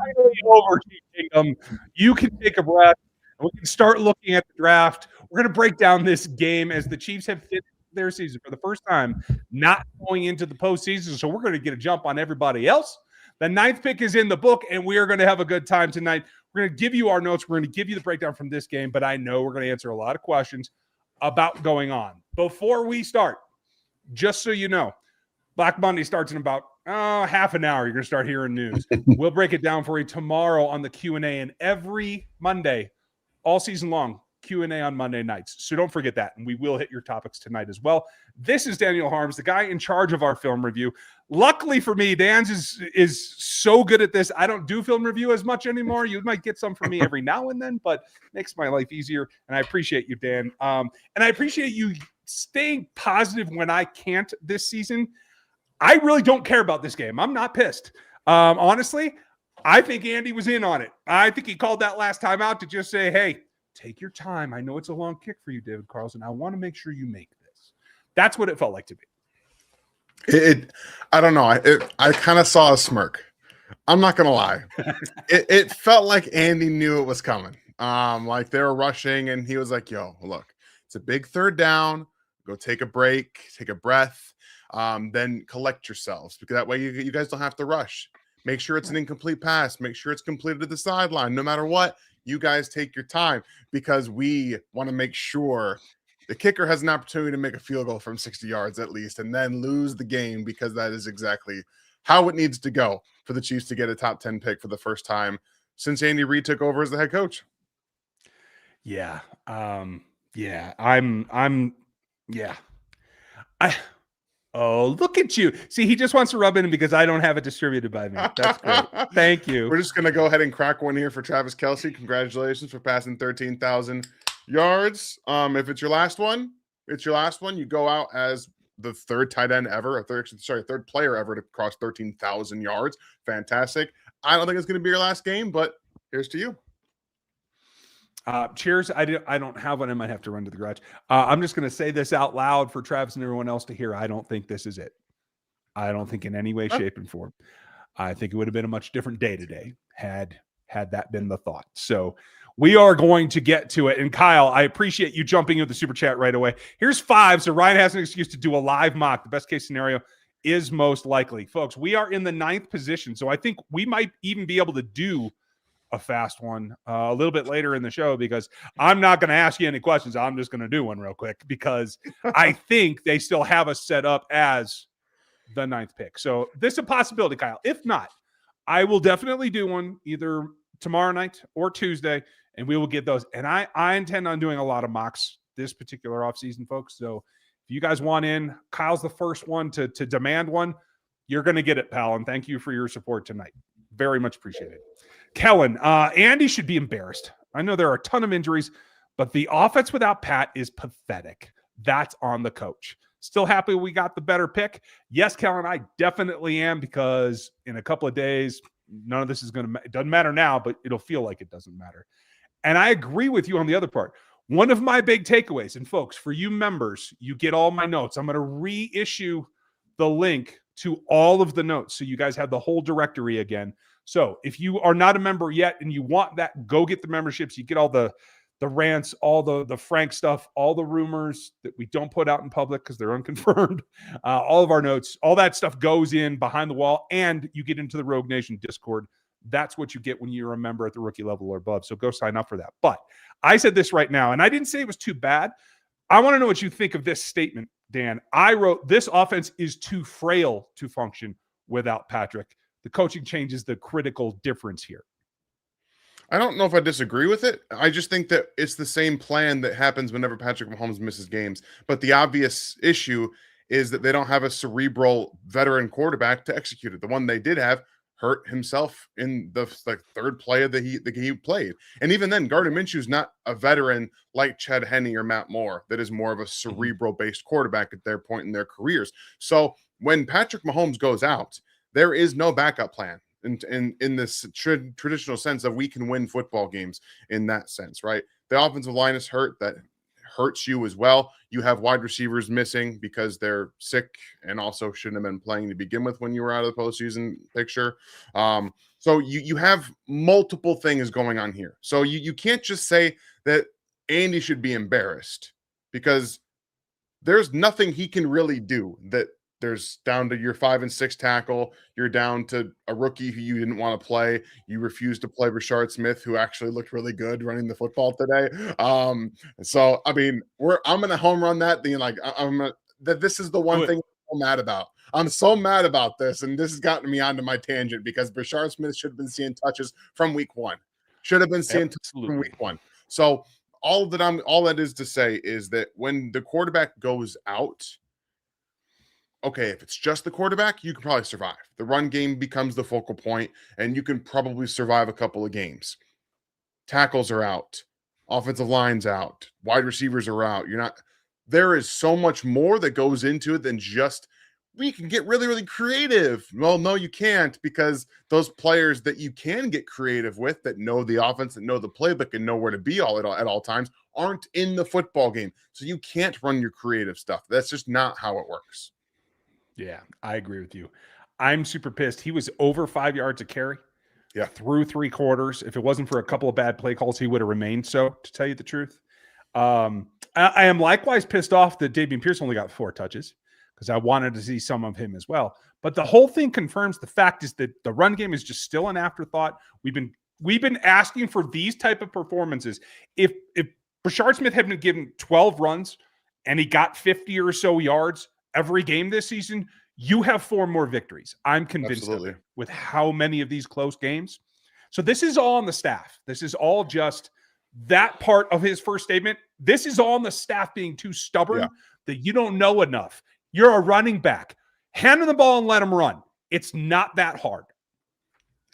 finally over, Chief Kingdom. You can take a breath, and we can start looking at the draft. We're going to break down this game as the Chiefs have finished their season for the first time, not going into the postseason. So we're going to get a jump on everybody else. The ninth pick is in the book, and we are going to have a good time tonight. We're going to give you our notes. We're going to give you the breakdown from this game, but I know we're going to answer a lot of questions about going on. Before we start, just so you know, Black Monday starts in about half an hour. You're going to start hearing news. We'll break it down for you tomorrow on the Q&A, and every Monday, all season long, Q&A on Monday nights. So don't forget that, and we will hit your topics tonight as well. This is Daniel Harms, the guy in charge of our film review. Luckily for me, Dan's is so good at this. I don't do film review as much anymore. You might get some from me every now and then, but makes my life easier, and I appreciate you, Dan. And I appreciate you staying positive when I can't this season. I really don't care about this game. I'm not pissed. Honestly, I think Andy was in on it. I think he called that last time out to just say, hey, take your time. I know it's a long kick for you, David Carlson. I want to make sure you make this. That's what it felt like to me. I don't know. I kind of saw a smirk. I'm not going to lie. It felt like Andy knew it was coming. Like they were rushing and he was like, yo, look, it's a big third down. Go take a break, take a breath, then collect yourselves because that way you guys don't have to rush. Make sure it's an incomplete pass. Make sure it's completed at the sideline. No matter what, you guys take your time because we want to make sure the kicker has an opportunity to make a field goal from 60 yards at least and then lose the game because that is exactly how it needs to go for the Chiefs to get a top 10 pick for the first time since Andy Reid took over as the head coach. Yeah. Oh, look at you. See, he just wants to rub in because I don't have it distributed by me. That's great. Thank you. We're just going to go ahead and crack one here for Travis Kelce. Congratulations for passing 13,000 yards. If it's your last one, you go out as the third tight end ever, third player ever to cross 13,000 yards. Fantastic. I don't think it's going to be your last game, but here's to you. Cheers. I don't have one. I might have to run to the garage. I'm just going to say this out loud for Travis and everyone else to hear. I don't think this is it. I don't think in any way, shape, and form. I think it would have been a much different day today had that been the thought. So we are going to get to it. And Kyle, I appreciate you jumping into the super chat right away. Here's 5. So Ryan has an excuse to do a live mock. The best case scenario is most likely. Folks, we are in the 9th position. So I think we might even be able to do a fast one a little bit later in the show because I'm not going to ask you any questions. I'm just going to do one real quick because I think they still have us set up as the 9th pick. So this is a possibility, Kyle. If not, I will definitely do one either tomorrow night or Tuesday, and we will get those. And I intend on doing a lot of mocks this particular offseason, folks. So if you guys want in, Kyle's the first one to demand one. You're going to get it, pal. And thank you for your support tonight. Very much appreciated. Kellen, Andy should be embarrassed. I know there are a ton of injuries, but the offense without Pat is pathetic. That's on the coach. Still happy we got the better pick? Yes, Kellen, I definitely am because in a couple of days, none of this is going to – it doesn't matter now, but it'll feel like it doesn't matter. And I agree with you on the other part. One of my big takeaways, and folks, for you members, you get all my notes. I'm going to reissue the link to all of the notes so you guys have the whole directory again. So if you are not a member yet and you want that, go get the memberships. You get all the rants, all the Frank stuff, all the rumors that we don't put out in public because they're unconfirmed. All of our notes, all that stuff goes in behind the wall, and you get into the Rogue Nation Discord. That's what you get when you're a member at the rookie level or above. So go sign up for that. But I said this right now, and I didn't say it was too bad. I want to know what you think of this statement, Dan. I wrote, this offense is too frail to function without Patrick. The coaching change is the critical difference here. I don't know if I disagree with it. I just think that it's the same plan that happens whenever Patrick Mahomes misses games. But the obvious issue is that they don't have a cerebral veteran quarterback to execute it. The one they did have hurt himself in the third play that he played. And even then, Gardner Minshew's not a veteran like Chad Henne or Matt Moore that is more of a cerebral-based quarterback at their point in their careers. So when Patrick Mahomes goes out, there is no backup plan in this traditional sense of we can win football games in that sense, right? The offensive line is hurt. That hurts you as well. You have wide receivers missing because they're sick and also shouldn't have been playing to begin with when you were out of the postseason picture. So you have multiple things going on here. So you can't just say that Andy should be embarrassed because there's nothing he can really do. That there's down to your 5 and 6 tackle. You're down to a rookie who you didn't want to play. You refused to play Rashard Smith, who actually looked really good running the football today. So I mean, I'm gonna home run that being like that this is the one thing I'm so mad about. I'm so mad about this, and this has gotten me onto my tangent because Rashard Smith should have been seeing touches from week 1. Should have been seeing touches from week 1. So all that is to say is that when the quarterback goes out, okay, if it's just the quarterback, you can probably survive. The run game becomes the focal point, and you can probably survive a couple of games. Tackles are out, offensive line's out, wide receivers are out. There is so much more that goes into it than just we can get really, really creative. Well, no, you can't, because those players that you can get creative with, that know the offense, that know the playbook, and know where to be at all times, aren't in the football game. So you can't run your creative stuff. That's just not how it works. Yeah, I agree with you. I'm super pissed. He was over 5 yards a carry. Yeah. Through 3 quarters. If it wasn't for a couple of bad play calls, he would have remained so, to tell you the truth. I am likewise pissed off that Dameon Pierce only got 4 touches, because I wanted to see some of him as well. But the whole thing confirms the fact is that the run game is just still an afterthought. We've been asking for these type of performances. If Rashard Smith had been given 12 runs and he got 50 or so yards every game this season, you have 4 more victories. I'm convinced of it, with how many of these close games. So this is all on the staff. This is all just that part of his first statement. This is all on the staff being too stubborn that you don't know enough. You're a running back. Hand him the ball and let him run. It's not that hard.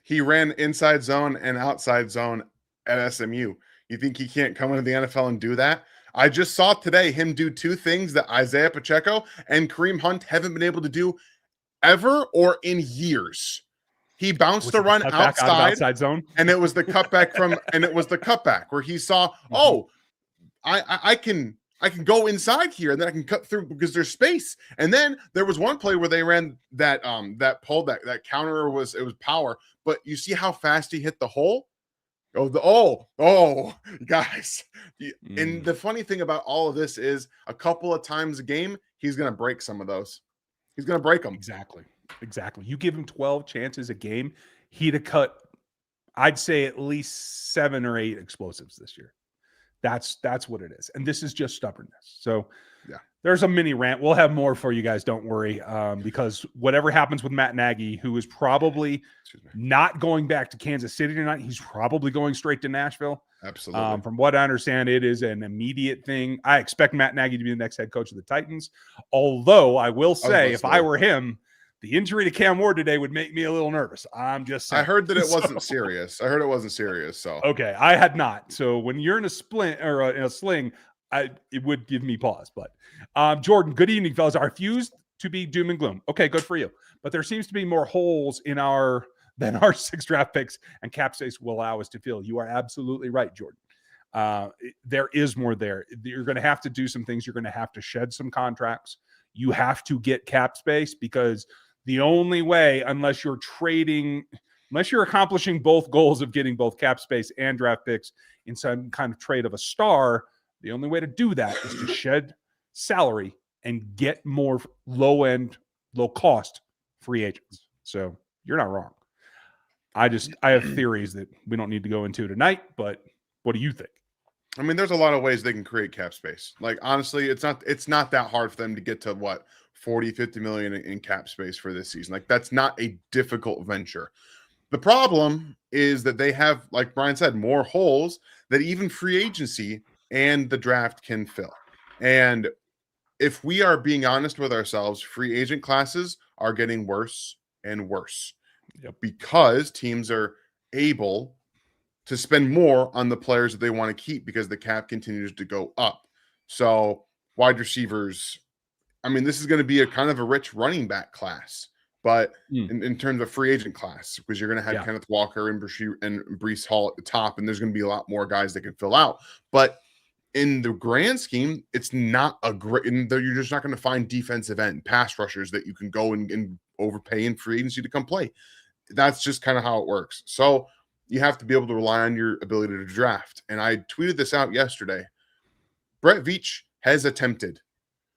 He ran inside zone and outside zone at SMU. You think he can't come into the NFL and do that? I just saw today him do 2 things that Isaiah Pacheco and Kareem Hunt haven't been able to do ever or in years. He bounced the run outside zone, and it was the cutback where he saw, I can go inside here and then I can cut through because there's space. And then there was one play where they ran that pull, that counter it was power, but you see how fast he hit the hole? Guys. And the funny thing about all of this is a couple of times a game, he's going to break some of those. He's going to break them. Exactly. You give him 12 chances a game, he'd have cut, I'd say, at least 7 or 8 explosives this year. That's what it is. And this is just stubbornness. So there's a mini rant. We'll have more for you guys. Don't worry. Because whatever happens with Matt Nagy, who is probably not going back to Kansas City tonight, he's probably going straight to Nashville. Absolutely. From what I understand, it is an immediate thing. I expect Matt Nagy to be the next head coach of the Titans. Although I will say, if I were him, the injury to Cam Ward today would make me a little nervous. I'm just saying. I heard that it wasn't serious. So okay, I had not. So when you're in a splint or in a sling, it would give me pause. But Jordan, good evening, fellas. I refuse to be doom and gloom. Okay, good for you. But there seems to be more holes in than our 6 draft picks and cap space will allow us to fill. You are absolutely right, Jordan. There is more there. You're going to have to do some things. You're going to have to shed some contracts. You have to get cap space, because the only way, unless you're accomplishing both goals of getting both cap space and draft picks in some kind of trade of a star, the only way to do that is to shed salary and get more low-cost free agents. So you're not wrong. I have theories that we don't need to go into tonight, but what do you think? I mean, there's a lot of ways they can create cap space. Like, honestly, it's not that hard for them to get to 40-50 million in cap space for this season. Like, that's not a difficult venture. The problem is that they have, like Brian said, more holes that even free agency and the draft can fill. And if we are being honest with ourselves, free agent classes are getting worse and worse because teams are able to spend more on the players that they want to keep because the cap continues to go up. So wide receivers, I mean, this is going to be a kind of a rich running back class, but in terms of free agent class, because you're going to have Kenneth Walker and Breece Hall at the top, and there's going to be a lot more guys that can fill out. But in the grand scheme, it's not a great. You're just not going to find defensive end pass rushers that you can go and overpay in free agency to come play. That's just kind of how it works. So you have to be able to rely on your ability to draft. And I tweeted this out yesterday. Brett Veach has attempted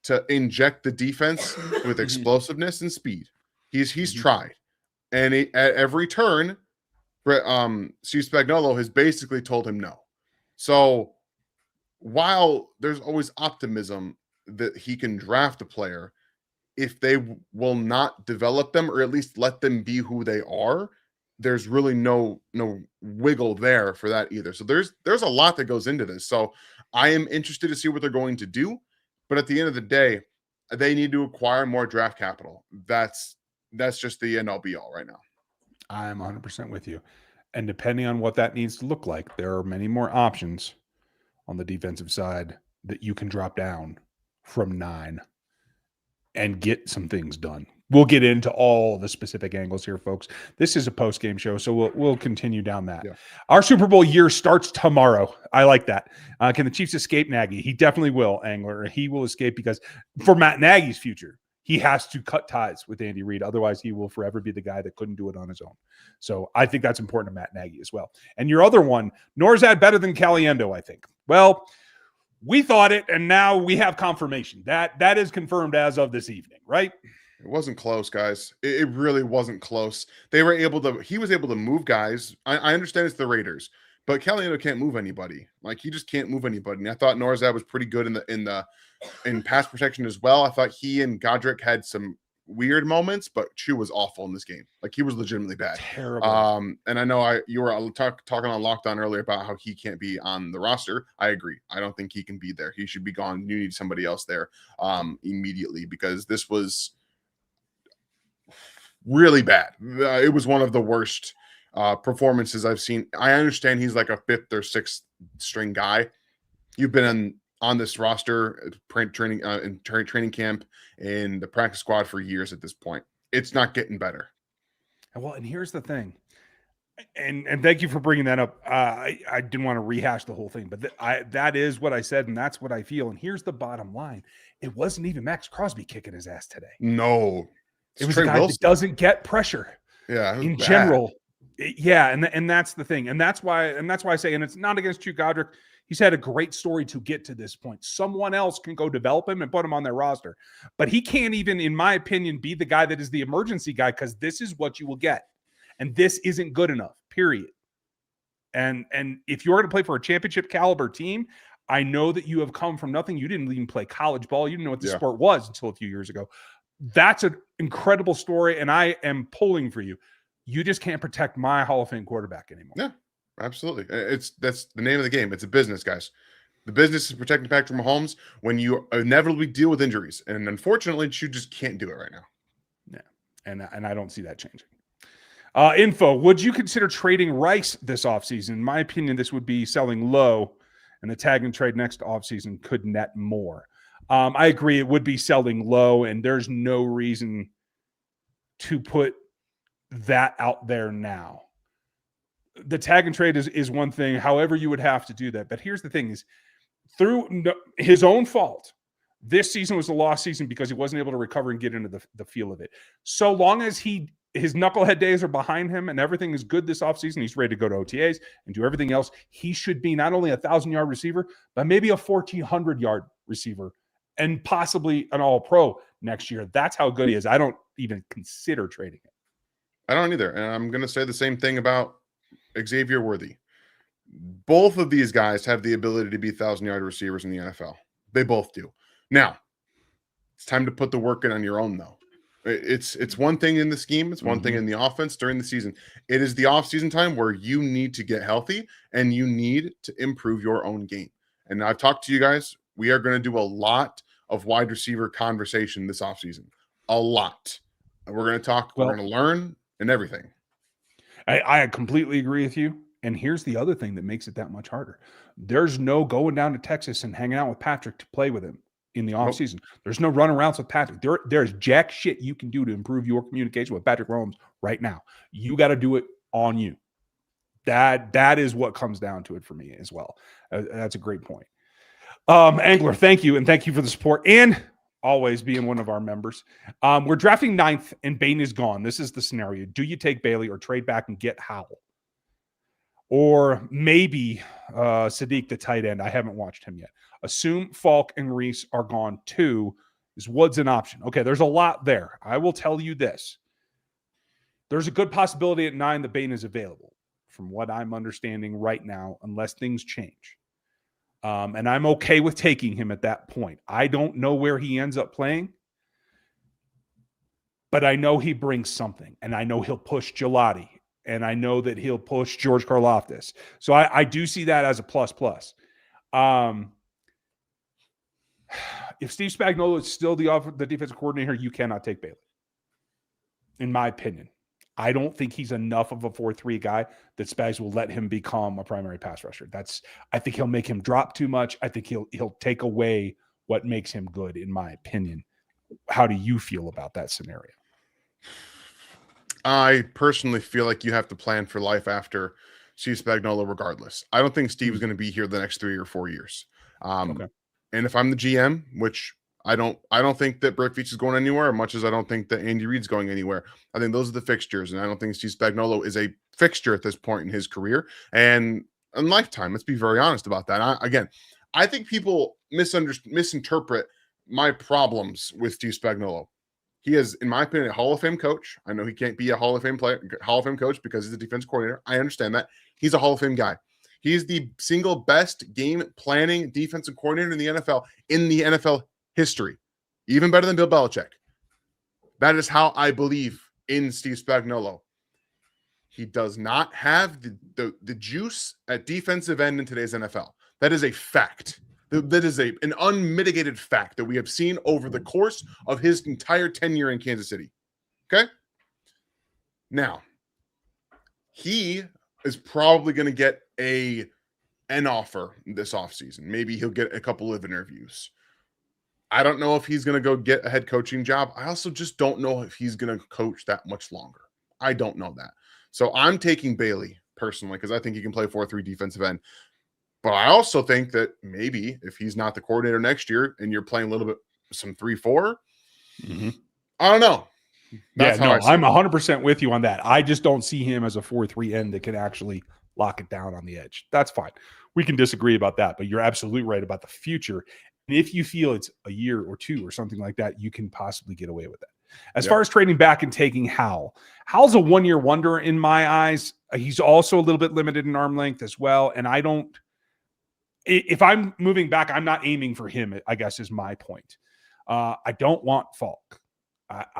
to inject the defense with explosiveness and speed. He's tried, and at every turn, Steve Spagnuolo has basically told him no. So while there's always optimism that he can draft a player, if they will not develop them or at least let them be who they are, there's really no wiggle there for that either. So there's a lot that goes into this. So I am interested to see what they're going to do, but at the end of the day, they need to acquire more draft capital. That's just the end all be all right now. I'm 100% with you. And depending on what that needs to look like, there are many more options on the defensive side that you can drop down from 9 and get some things done. We'll get into all the specific angles here, folks. This is a post-game show, so we'll continue down that. Yeah. Our Super Bowl year starts tomorrow. I like that. Can the Chiefs escape Nagy? He definitely will, Angler. He will escape because for Matt Nagy's future, he has to cut ties with Andy Reid. Otherwise, he will forever be the guy that couldn't do it on his own. So I think that's important to Matt Nagy as well. And your other one, Norzad better than Caliendo, I think. Well, we thought it, and now we have confirmation. That is confirmed as of this evening, right? It wasn't close, guys. It really wasn't close. He was able to move guys. I understand it's the Raiders, but Caliendo can't move anybody. Like, he just can't move anybody. And I thought Norzad was pretty good in pass protection as well. I thought he and Godric had some weird moments, but Chu was awful in this game. Like, he was legitimately bad. Terrible. And I know you were talking on Lockdown earlier about how he can't be on the roster. I agree. I don't think he can be there. He should be gone. You need somebody else there immediately, because this was really bad. It was one of the worst performances I've seen. I understand he's like a 5th or 6th string guy. You've been on this roster, training in training camp, and the practice squad for years at this point. It's not getting better. Well, and here's the thing, and thank you for bringing that up. I didn't want to rehash the whole thing, but that is what I said, and that's what I feel. And here's the bottom line: it wasn't even Max Crosby kicking his ass today. No, it was a guy that doesn't get pressure. Yeah, in general. Yeah, and that's the thing, and that's why I say, and it's not against Chu Godric. He's had a great story to get to this point. Someone else can go develop him and put him on their roster. But he can't even, in my opinion, be the guy that is the emergency guy, because this is what you will get. And this isn't good enough, period. And if you're going to play for a championship caliber team, I know that you have come from nothing. You didn't even play college ball. You didn't know what the sport was until a few years ago. That's an incredible story, and I am pulling for you. You just can't protect my Hall of Fame quarterback anymore. Yeah. Absolutely. That's the name of the game. It's a business, guys. The business is protecting Patrick Mahomes when you inevitably deal with injuries. And unfortunately, you just can't do it right now. Yeah. And I don't see that changing. Info. Would you consider trading Rice this offseason? In my opinion, this would be selling low, and the tag and trade next offseason could net more. I agree. It would be selling low, and there's no reason to put that out there now. The tag and trade is one thing, however you would have to do that. But here's the thing is, through his own fault, this season was a lost season because he wasn't able to recover and get into the feel of it. So long as his knucklehead days are behind him and everything is good this offseason, he's ready to go to OTAs and do everything else. He should be not only a 1,000-yard receiver, but maybe a 1,400-yard receiver and possibly an all-pro next year. That's how good he is. I don't even consider trading it. I don't either. And I'm going to say the same thing about Xavier Worthy. Both of these guys have the ability to be 1,000-yard receivers in the NFL. They both do. Now, it's time to put the work in on your own, though. It's one thing in the scheme. It's one thing in the offense during the season. It is the off-season time where you need to get healthy and you need to improve your own game. And I've talked to you guys. We are going to do a lot of wide receiver conversation this offseason. A lot. And we're going to talk. We're going to learn and everything. I completely agree with you. And here's the other thing that makes it that much harder. There's no going down to Texas and hanging out with Patrick to play with him in the offseason. There's no running around with Patrick. There's jack shit you can do to improve your communication with Patrick Mahomes right now. You got to do it on you. That is what comes down to it for me as well. That's a great point. Angler, thank you. And thank you for the support and always being one of our members. We're drafting 9th and Bain is gone. This is the scenario. Do you take Bailey or trade back and get Howell? Or maybe Sadiq, the tight end. I haven't watched him yet. Assume Falk and Reese are gone too. Is Woods an option? Okay, there's a lot there. I will tell you this. There's a good possibility at 9 that Bain is available, from what I'm understanding right now, unless things change. And I'm okay with taking him at that point. I don't know where he ends up playing, but I know he brings something, and I know he'll push Gelati, and I know that he'll push George Karlaftis. So I do see that as a plus. If Steve Spagnuolo is still the defensive coordinator, you cannot take Bailey, in my opinion. I don't think he's enough of a 4-3 guy that Spags will let him become a primary pass rusher. I think he'll make him drop too much. I think he'll take away what makes him good, in my opinion. How do you feel about that scenario? I personally feel like you have to plan for life after Steve Spagnuolo regardless. I don't think Steve's going to be here the next 3 or 4 years. Okay. And if I'm the GM, which I don't think that Brett Veach is going anywhere, much as I don't think that Andy Reid's going anywhere. I think those are the fixtures, and I don't think Steve Spagnuolo is a fixture at this point in his career and in lifetime. Let's be very honest about that. I think people misinterpret my problems with Steve Spagnuolo. He is, in my opinion, a Hall of Fame coach. I know he can't be a Hall of Fame coach because he's a defense coordinator. I understand that. He's a Hall of Fame guy. He is the single best game planning defensive coordinator in the NFL history, even better than Bill Belichick. That is how I believe in Steve Spagnuolo. He does not have the juice at defensive end in today's NFL. That is a fact. That is an unmitigated fact that we have seen over the course of his entire tenure in Kansas City. Okay? Now, he is probably going to get an offer this offseason. Maybe he'll get a couple of interviews. I don't know if he's going to go get a head coaching job. I also just don't know if he's going to coach that much longer. I don't know that. So I'm taking Bailey personally because I think he can play 4-3 defensive end. But I also think that maybe if he's not the coordinator next year and you're playing a little bit some 3-4, I don't know. I'm 100% with you on that. I just don't see him as a 4-3 end that can actually lock it down on the edge. That's fine. We can disagree about that, but you're absolutely right about the future. And if you feel it's a year or 2 or something like that, you can possibly get away with that. As far as trading back and taking Howell's a 1-year wonder in my eyes. He's also a little bit limited in arm length as well. And if I'm moving back, I'm not aiming for him, I guess is my point. I don't want Falk.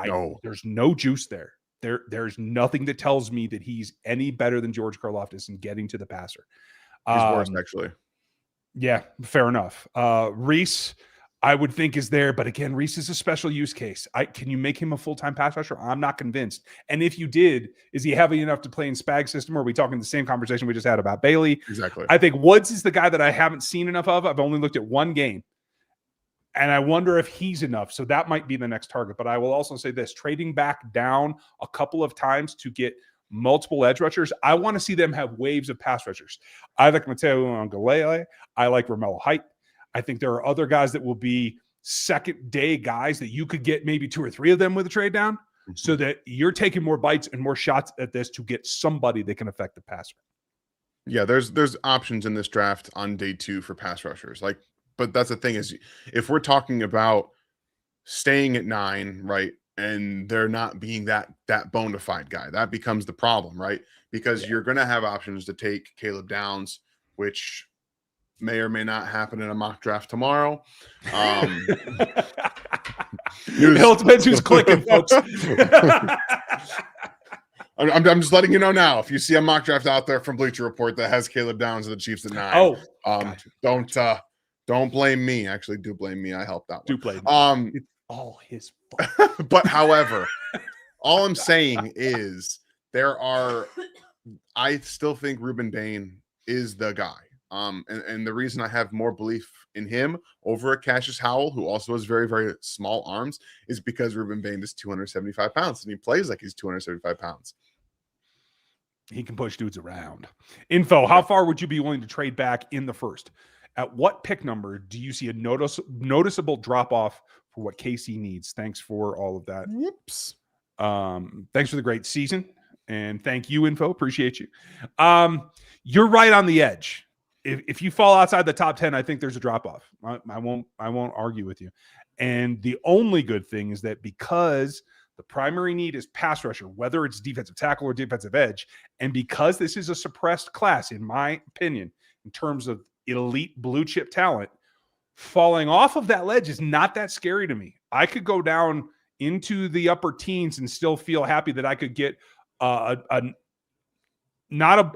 No. There's no juice there. There's nothing that tells me that he's any better than George Karlaftis in getting to the passer. He's worse, actually. Yeah, fair enough. Reese, I would think is there, but again, Reese is a special use case. Can you make him a full-time pass rusher? I'm not convinced. And if you did, is he heavy enough to play in Spag's system? Or are we talking the same conversation we just had about Bailey? Exactly. I think Woods is the guy that I haven't seen enough of. I've only looked at one game. And I wonder if he's enough. So that might be the next target. But I will also say this, trading back down a couple of times to get multiple edge rushers, I want to see them have waves of pass rushers. I like Mateo Angalele. I like Romello Height. I think there are other guys that will be second-day guys that you could get maybe 2 or 3 of them with a trade down so that you're taking more bites and more shots at this to get somebody that can affect the passer. Yeah, there's options in this draft on day 2 for pass rushers. But that's the thing is if we're talking about staying at 9, right, and there not being that bona fide guy, that becomes the problem, right? Because you're going to have options to take Caleb Downs, which may or may not happen in a mock draft tomorrow. It all depends who's clicking, folks. I'm just letting you know now. If you see a mock draft out there from Bleacher Report that has Caleb Downs and the Chiefs at 9, gotcha. Don't blame me. Actually, do blame me. I helped out. Do blame me. It's all his fault. But however, all I'm saying is I still think Ruben Bain is the guy. And the reason I have more belief in him over a Cassius Howell, who also has very, very small arms, is because Ruben Bain is 275 pounds and he plays like he's 275 pounds. He can push dudes around. Info, how far would you be willing to trade back in the first? At what pick number do you see a noticeable drop off for what KC needs? Thanks for all of that. Whoops. Thanks for the great season, and thank you, Info. Appreciate you. You're right on the edge. If you fall outside the top 10, I think there's a drop off. I won't argue with you. And the only good thing is that because the primary need is pass rusher, whether it's defensive tackle or defensive edge, and because this is a suppressed class, in my opinion, in terms of elite blue chip talent, falling off of that ledge is not that scary to me. I could go down into the upper teens and still feel happy that I could get an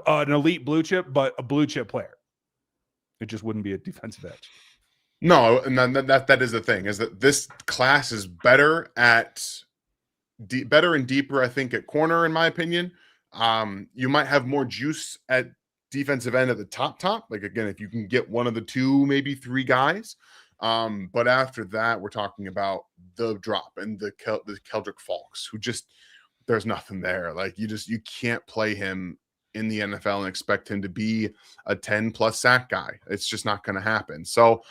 elite blue chip, but a blue chip player. It just wouldn't be a defensive edge. No, and that is the thing, is that this class is better better and deeper, I think, at corner, in my opinion. You might have more juice at defensive end at the top. Like, again, if you can get one of the two, maybe three guys. But after that, we're talking about the drop and the Keldrick Falks, who just, there's nothing there. Like, you can't play him in the NFL and expect him to be a 10+ sack guy. It's just not going to happen. So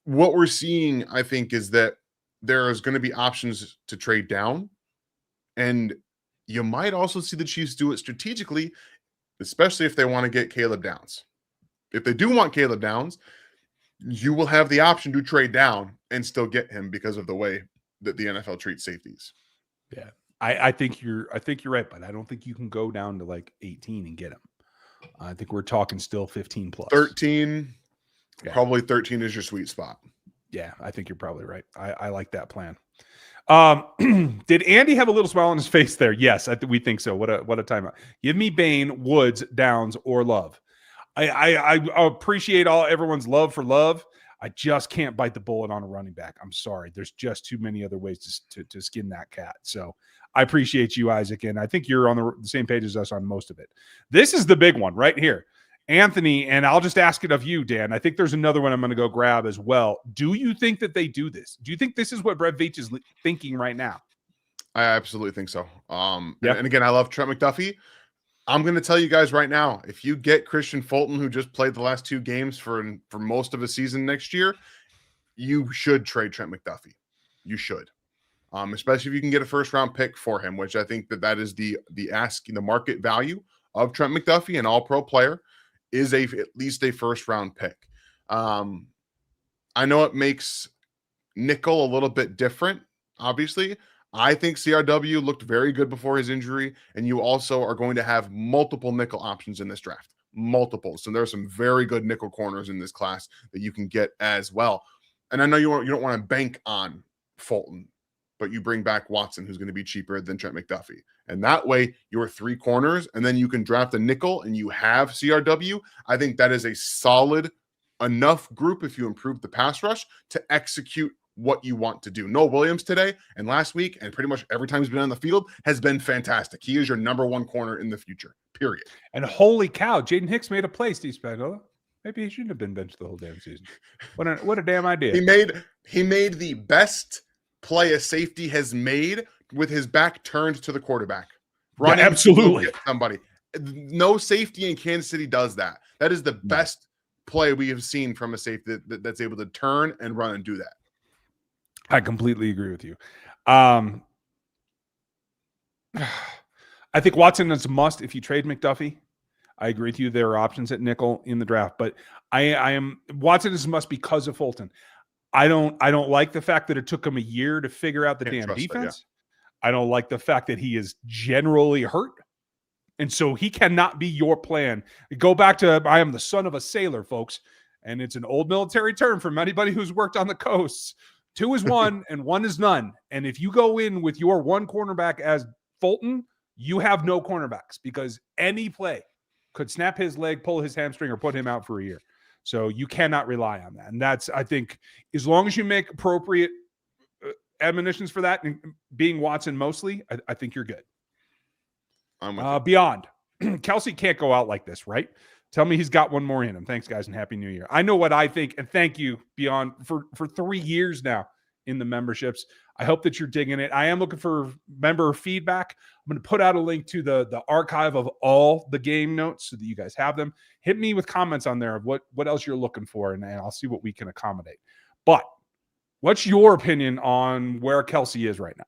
what we're seeing, I think, is that there is going to be options to trade down. And you might also see the Chiefs do it strategically, especially if they want to get Caleb Downs. If they do want Caleb Downs, you will have the option to trade down and still get him because of the way that the NFL treats safeties. Yeah. I think you're right, but I don't think you can go down to like 18 and get him. I think we're talking still 15 plus. 13, yeah. Probably 13 is your sweet spot. Yeah, I think you're probably right. I like that plan. Did Andy have a little smile on his face there? Yes, we think so. What a timeout. Give me Bain, Woods, Downs, or Love. I appreciate everyone's love for Love. I just can't bite the bullet on a running back. I'm sorry. There's just too many other ways to skin that cat. So I appreciate you, Isaac, and I think you're on the same page as us on most of it. This is the big one right here. Anthony, and I'll just ask it of you, Dan. I think there's another one I'm going to go grab as well. Do you think that they do this? Do you think this is what Brett Veach is thinking right now? I absolutely think so. Yep. And again, I love Trent McDuffie. I'm going to tell you guys right now, if you get Christian Fulton, who just played the last 2 games for most of the season next year, you should trade Trent McDuffie. You should. Especially if you can get a first-round pick for him, which I think that is the market value of Trent McDuffie, an all-pro player, is at least a first-round pick. I know it makes nickel a little bit different, obviously. I think CRW looked very good before his injury, and you also are going to have multiple nickel options in this draft. Multiple. So there are some very good nickel corners in this class that you can get as well. And I know you don't want to bank on Fulton, but you bring back Watson, who's going to be cheaper than Trent McDuffie. And that way, you're 3 corners, and then you can draft a nickel, and you have CRW. I think that is a solid enough group, if you improve the pass rush, to execute what you want to do. Noah Williams today and last week, and pretty much every time he's been on the field, has been fantastic. He is your number 1 corner in the future, period. And holy cow, Jaden Hicks made a play, Steve Spagnuolo. Maybe he shouldn't have been benched the whole damn season. What a damn idea. He made the best play a safety has made with his back turned to the quarterback. Running, yeah, absolutely. Somebody. No safety in Kansas City does that. That is the best play we have seen from a safety that's able to turn and run and do that. I completely agree with you. I think Watson is a must if you trade McDuffie. I agree with you. There are options at nickel in the draft, but Watson is a must because of Fulton. I don't like the fact that it took him a year to figure out the damn defense. I don't like the fact that he is generally hurt. And so he cannot be your plan. Go back to, I am the son of a sailor, folks. And it's an old military term from anybody who's worked on the coasts. 2 is 1 and 1 is none. And if you go in with your 1 cornerback as Fulton, you have no cornerbacks because any play could snap his leg, pull his hamstring, or put him out for a year. So you cannot rely on that. And that's, I think, as long as you make appropriate admonitions for that, and being Watson mostly, I think you're good. Beyond. Kelsey can't go out like this, right? Tell me he's got one more in him. Thanks, guys, and Happy New Year. I know what I think, and thank you, Beyond, for 3 years now. in the memberships. I hope that you're digging it. I am looking for member feedback. I'm going to put out a link to the archive of all the game notes so that you guys have them. Hit me with comments on there of what else you're looking for, and I'll see what we can accommodate. But what's your opinion on where Kelce is right now?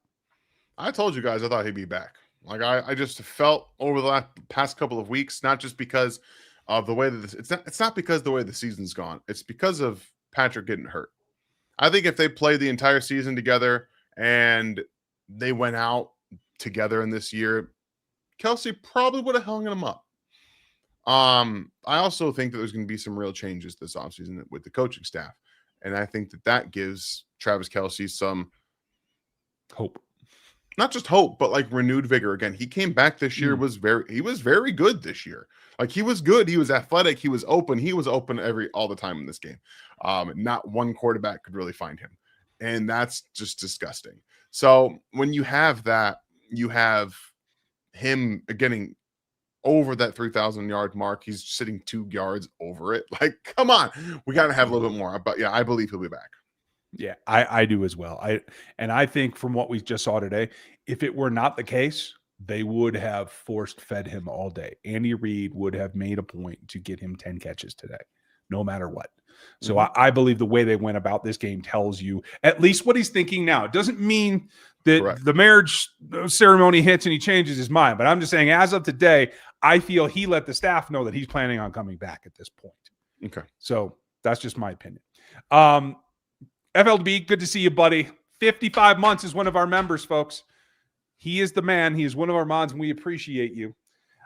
I told you guys I thought he'd be back. Like I just felt over the past couple of weeks, not just because of the way that it's not because the way the season's gone. It's because of Patrick getting hurt. I think if they played the entire season together and they went out together in this year, Kelce probably would have hung him up. I also think that there's going to be some real changes this offseason with the coaching staff. And I think that gives Travis Kelce some hope. Not just hope, but like renewed vigor again. He came back this year, he was very good this year. Like he was good. He was athletic. He was open. He was open all the time in this game. Not one quarterback could really find him. And that's just disgusting. So when you have that, you have him getting over that 3,000 yard mark. He's sitting 2 yards over it. Like, come on, we got to have a little bit more. But yeah, I believe he'll be back. Yeah, I do as well. I think from what we just saw today, if it were not the case, they would have forced fed him all day. Andy Reid would have made a point to get him 10 catches today, no matter what. So I believe the way they went about this game tells you at least what he's thinking now. It doesn't mean that the marriage ceremony hits and he changes his mind. But I'm just saying, as of today, I feel he let the staff know that he's planning on coming back at this point. Okay. So that's just my opinion. FLB, good to see you, buddy. 55 months is one of our members, folks. He is the man. He is one of our mods, and we appreciate you.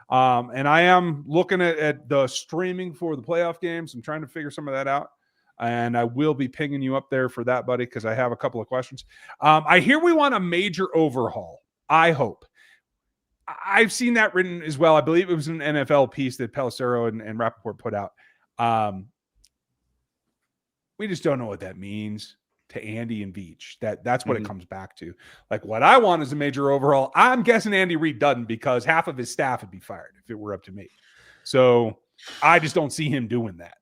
And I am looking at the streaming for the playoff games. I'm trying to figure some of that out. And I will be pinging you up there for that, buddy, because I have a couple of questions. I hear we want a major overhaul. I hope. I've seen that written as well. I believe it was an NFL piece that Pelissero and Rappaport put out. We just don't know what that means to Andy and Veach. That's what it comes back to. Like, what I want is a major overhaul. I'm guessing Andy Reid doesn't, because half of his staff would be fired if it were up to me. So I just don't see him doing that.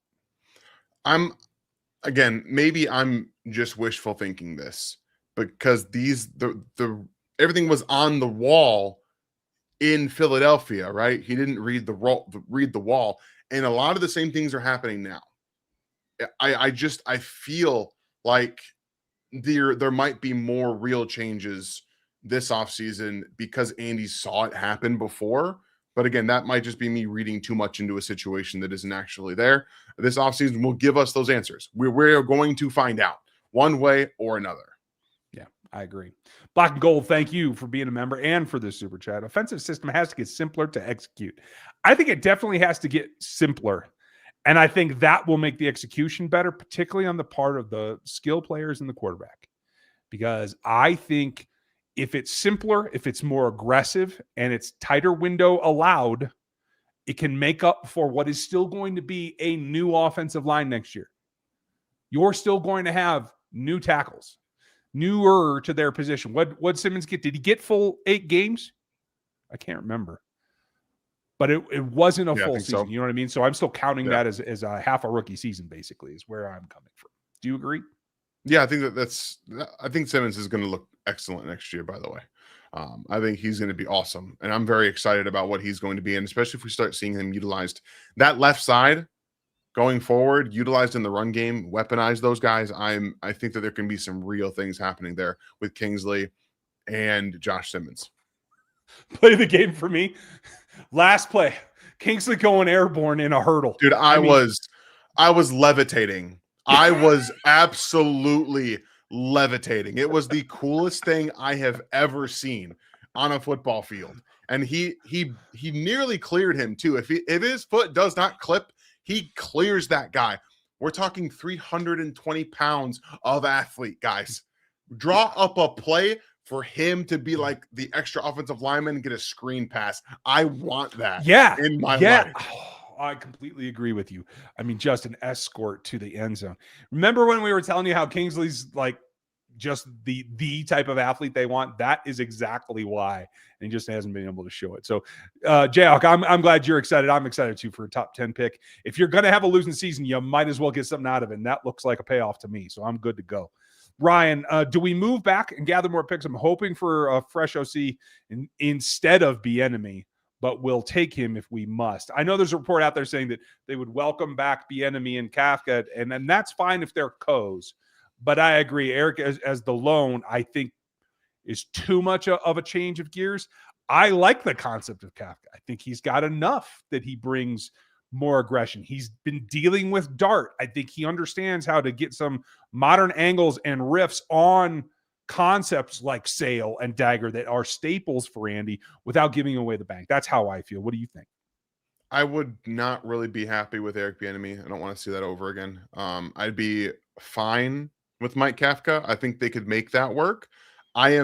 Maybe I'm just wishful thinking this, because everything was on the wall in Philadelphia, right? He didn't read the wall, and a lot of the same things are happening now. I feel like there might be more real changes this offseason because Andy saw it happen before. But again, that might just be me reading too much into a situation that isn't actually there. This offseason will give us those answers. We're going to find out one way or another. Yeah, I agree. Black and Gold, thank you for being a member and for this super chat. Offensive system has to get simpler to execute. I think it definitely has to get simpler. And I think that will make the execution better, particularly on the part of the skill players and the quarterback. Because I think if it's simpler, if it's more aggressive, and it's tighter window allowed, it can make up for what is still going to be a new offensive line next year. You're still going to have new tackles, newer to their position. What Simmons get? Did he get full 8 games? I can't remember. But it wasn't a full season. So. You know what I mean? So I'm still counting that as a half a rookie season, basically, is where I'm coming from. Do you agree? Yeah, I think I think Simmons is going to look excellent next year, by the way. I think he's going to be awesome. And I'm very excited about what he's going to be. And especially if we start seeing him utilized, that left side going forward, utilized in the run game, weaponize those guys. I think that there can be some real things happening there with Kingsley and Josh Simmons. Play the game for me. Last play, Kingsley going airborne in a hurdle. Dude, I was levitating. I was absolutely levitating. It was the coolest thing I have ever seen on a football field. And he nearly cleared him too. If his foot does not clip, he clears that guy. We're talking 320 pounds of athlete, guys. Draw up a play for him to be like the extra offensive lineman and get a screen pass. I want that in my life. Oh, I completely agree with you. I mean, just an escort to the end zone. Remember when we were telling you how Kingsley's like just the type of athlete they want? That is exactly why. And he just hasn't been able to show it. So, Jayhawk, I'm glad you're excited. I'm excited too for a top 10 pick. If you're going to have a losing season, you might as well get something out of it. And that looks like a payoff to me. So I'm good to go. Ryan, do we move back and gather more picks? I'm hoping for a fresh OC instead of Bieniemy, but we'll take him if we must. I know there's a report out there saying that they would welcome back Bieniemy and Kafka, and that's fine if they're co's. But I agree, Eric, as the lone, I think is too much of a change of gears. I like the concept of Kafka. I think he's got enough that he brings more aggression. He's been dealing with Dart. I think he understands how to get some modern angles and riffs on concepts like Sail and Dagger that are staples for Andy without giving away the bank. That's how I feel. What do you think? I would not really be happy with Eric Bieniemy. I don't want to see that over again. I'd be fine with Mike Kafka. I think they could make that work. I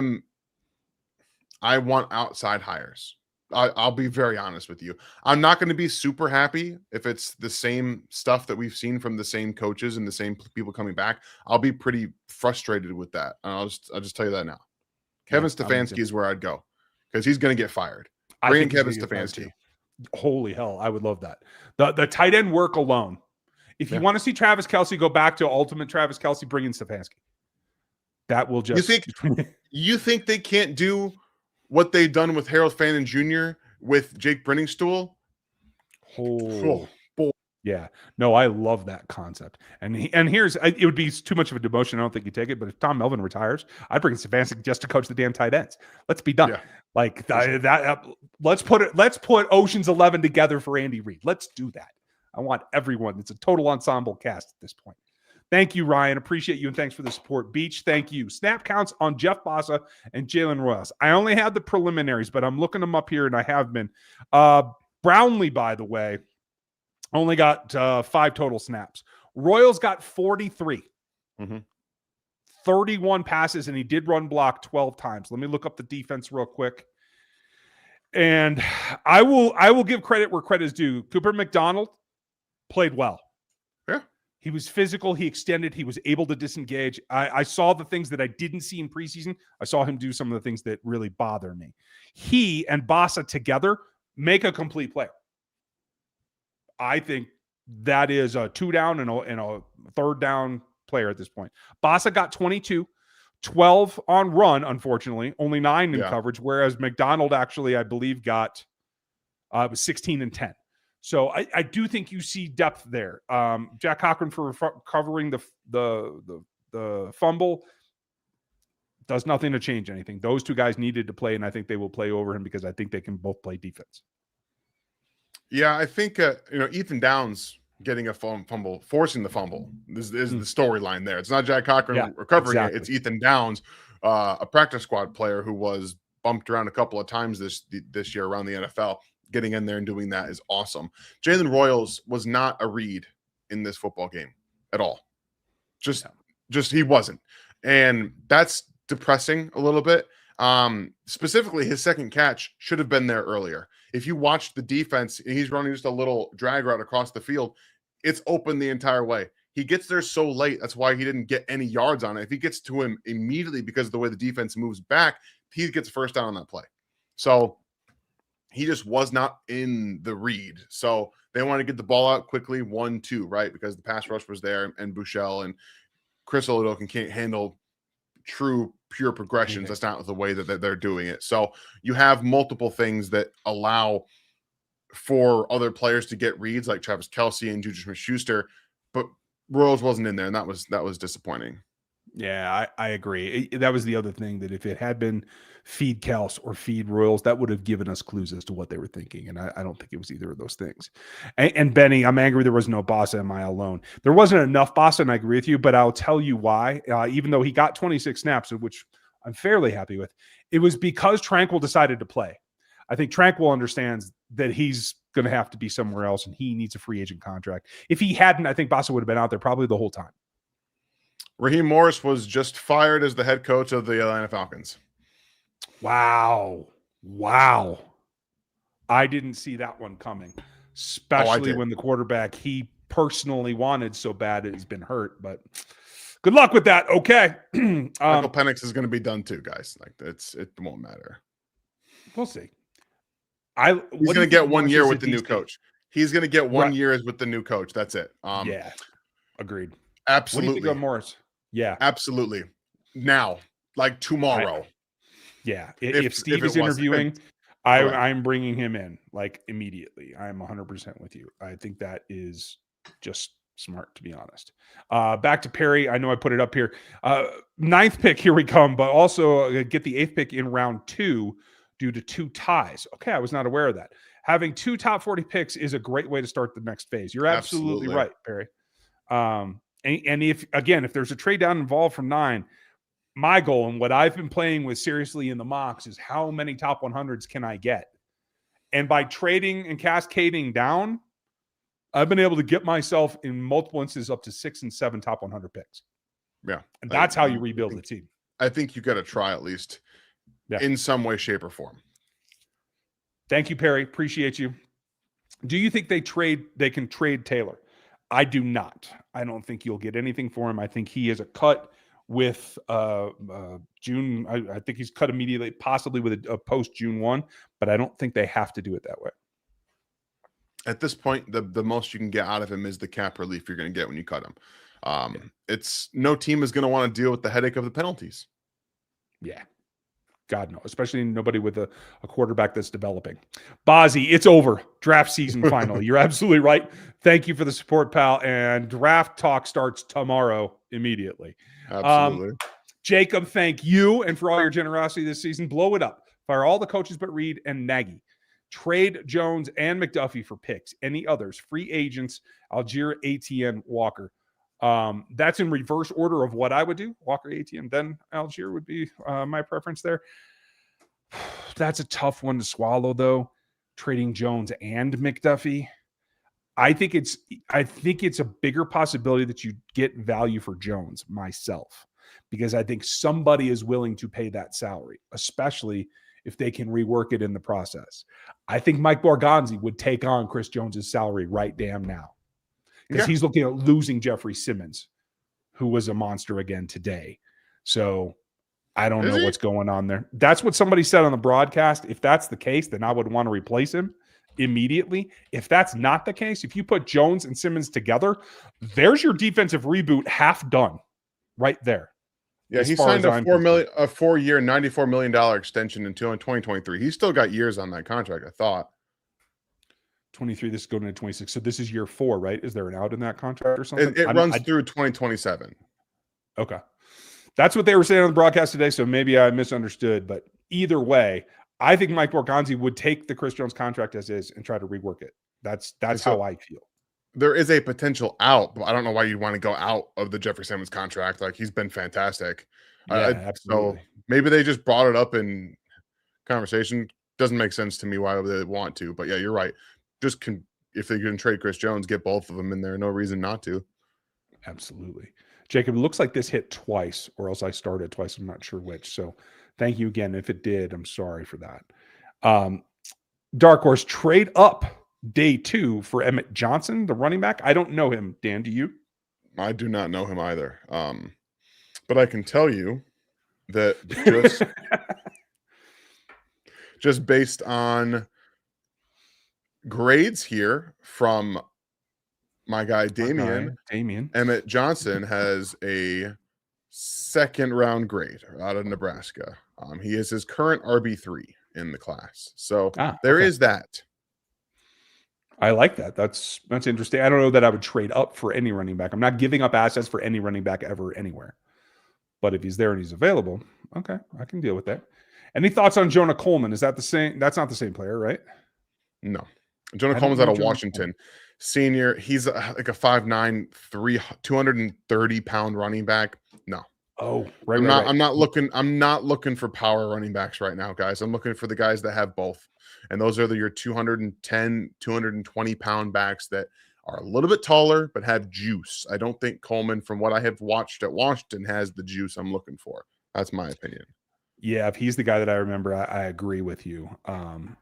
want outside hires. I'll be very honest with you. I'm not going to be super happy if it's the same stuff that we've seen from the same coaches and the same people coming back. I'll be pretty frustrated with that. And I'll just tell you that now. Kevin Stefanski is where I'd go because he's going to get fired. Bring Kevin Stefanski. Holy hell, I would love that. The tight end work alone. If you want to see Travis Kelce go back to ultimate Travis Kelce, bring in Stefanski. That will just. You think they can't do what they've done with Harold Fannin Jr. with Jake Brenningstool? Oh, yeah. No, I love that concept. And here's it would be too much of a demotion. I don't think you take it. But if Tom Melvin retires, I'd bring Stefanski just to coach the damn tight ends. Let's be done. Yeah. Like that. Let's put Ocean's 11 together for Andy Reid. Let's do that. I want everyone. It's a total ensemble cast at this point. Thank you, Ryan. Appreciate you, and thanks for the support. Beach, thank you. Snap counts on Jeff Bossa and Jalen Royals. I only had the preliminaries, but I'm looking them up here, and I have been. Brownlee, by the way, only got 5 total snaps. Royals got 43. 31 passes, and he did run block 12 times. Let me look up the defense real quick. And I will give credit where credit is due. Cooper McDonald played well. Yeah. He was physical. He extended. He was able to disengage. I saw the things that I didn't see in preseason. I saw him do some of the things that really bother me. He and Bossa together make a complete player. I think that is a 2-down and a 3rd down player at this point. Bossa got 22, 12 on run, unfortunately, only 9 in coverage, whereas McDonald actually, I believe, got was 16 and 10. So I do think you see depth there. Jack Cochran for covering the fumble does nothing to change anything. Those 2 guys needed to play, and I think they will play over him because I think they can both play defense. Yeah, I think Ethan Downs getting a fumble, forcing the fumble is the storyline there. It's not Jack Cochran recovering it. It's Ethan Downs, a practice squad player who was bumped around a couple of times this year around the NFL. Getting in there and doing that is awesome. Jalen Royals was not a read in this football game at all. Just he wasn't. And that's depressing a little bit. Specifically, his second catch should have been there earlier. If you watch the defense, he's running just a little drag route across the field. It's open the entire way. He gets there so late. That's why he didn't get any yards on it. If he gets to him immediately because of the way the defense moves back, he gets first down on that play. So he just was not in the read. So they want to get the ball out quickly, 1-2, right? Because the pass rush was there, and Buechele and Chris Oladokun can't handle pure progressions. That's not the way that they're doing it. So you have multiple things that allow for other players to get reads like Travis Kelce and Juju Smith-Schuster, but Royals wasn't in there, and that was disappointing. Yeah, I agree. That was the other thing, that if it had been feed Kels or feed Royals, that would have given us clues as to what they were thinking. And I don't think it was either of those things. And Benny, I'm angry there was no Bossa. Am I alone? There wasn't enough Bossa, and I agree with you, but I'll tell you why. Even though he got 26 snaps, which I'm fairly happy with, it was because Tranquil decided to play. I think Tranquil understands that he's going to have to be somewhere else, and he needs a free agent contract. If he hadn't, I think Bossa would have been out there probably the whole time. Raheem Morris was just fired as the head coach of the Atlanta Falcons. Wow. I didn't see that one coming, especially when the quarterback he personally wanted so bad has been hurt. But good luck with that. Okay. Michael Penix is going to be done too, guys. Like it won't matter. We'll see. He's going to get 1 year with the new coach. He's going to get 1 year with the new coach. That's it. Yeah. Agreed. Absolutely. What do you think of Morris? Yeah, absolutely. now, like tomorrow. If Steve it is was interviewing, correct. I'm bringing him in like immediately. I'm 100% with you. I think that is just smart, to be honest. Back to Perry. I know I put it up here. Ninth pick, here we come, but also get the 8th pick in round 2 due to 2 ties. Okay, I was not aware of that. Having 2 top 40 picks is a great way to start the next phase. You're absolutely right, Perry. And if there's a trade down involved from 9, my goal and what I've been playing with seriously in the mocks is how many top 100s can I get? And by trading and cascading down, I've been able to get myself in multiple instances up to 6 and 7 top 100 picks. Yeah. And that's how you rebuild the team. I think you got to try at least in some way, shape, or form. Thank you, Perry. Appreciate you. Do you think they can trade Taylor? I do not. I don't think you'll get anything for him. I think he is a cut with June. I think he's cut immediately, possibly with a post June 1, but I don't think they have to do it that way. At this point, the most you can get out of him is the cap relief you're going to get when you cut him. It's no team is going to want to deal with the headache of the penalties. Yeah. God, no. Especially nobody with a quarterback that's developing. Bozzy, it's over. Draft season finally. You're absolutely right. Thank you for the support, pal. And draft talk starts tomorrow immediately. Absolutely. Jacob, thank you and for all your generosity this season. Blow it up. Fire all the coaches but Reed and Nagy. Trade Jones and McDuffie for picks. Any others? Free agents, Algier, ATN, Walker. That's in reverse order of what I would do. Walker, ATM, then Algier would be my preference there. That's a tough one to swallow, though. Trading Jones and McDuffie. I think it's a bigger possibility that you get value for Jones myself, because I think somebody is willing to pay that salary, especially if they can rework it in the process. I think Mike Borgonzi would take on Chris Jones's salary right damn now, because he's looking at losing Jeffrey Simmons, who was a monster again today. So I don't know what's going on there. That's what somebody said on the broadcast. If that's the case, then I would want to replace him immediately. If that's not the case, if you put Jones and Simmons together, there's your defensive reboot half done right there. Yeah, he signed a $4 4-year, $94 million extension until in 2023. He's still got years on that contract, I thought. 23, this is going into 26. So this is year 4, right? Is there an out in that contract or something? It runs through 2027. Okay. That's what they were saying on the broadcast today, so maybe I misunderstood. But either way, I think Mike Borgonzi would take the Chris Jones contract as is and try to rework it. That's how I feel. There is a potential out, but I don't know why you'd want to go out of the Jeffrey Simmons contract. Like, he's been fantastic. Yeah, absolutely. So maybe they just brought it up in conversation. Doesn't make sense to me why they want to. But yeah, you're right. If they can trade Chris Jones, get both of them in there. No reason not to. Absolutely. Jacob, it looks like this hit twice, or else I started twice. I'm not sure which. So thank you again. If it did, I'm sorry for that. Dark Horse, trade up day 2 for Emmett Johnson, the running back. I don't know him. Dan, do you? I do not know him either. But I can tell you that just based on grades here from my guy Damien, Emmett Johnson has a 2nd round grade out of Nebraska. He is his current RB3 in the class. So there is that. I like that. That's interesting. I don't know that I would trade up for any running back. I'm not giving up assets for any running back ever anywhere. But if he's there and he's available, okay, I can deal with that. Any thoughts on Jonah Coleman? Is that the same? That's not the same player, right? No. Jonah Coleman's out of Washington. Senior. He's like a 5'9", 230-pound running back. No. Oh, right. I'm not looking for power running backs right now, guys. I'm looking for the guys that have both. And those are your 210, 220-pound backs that are a little bit taller but have juice. I don't think Coleman, from what I have watched at Washington, has the juice I'm looking for. That's my opinion. Yeah, if he's the guy that I remember, I agree with you.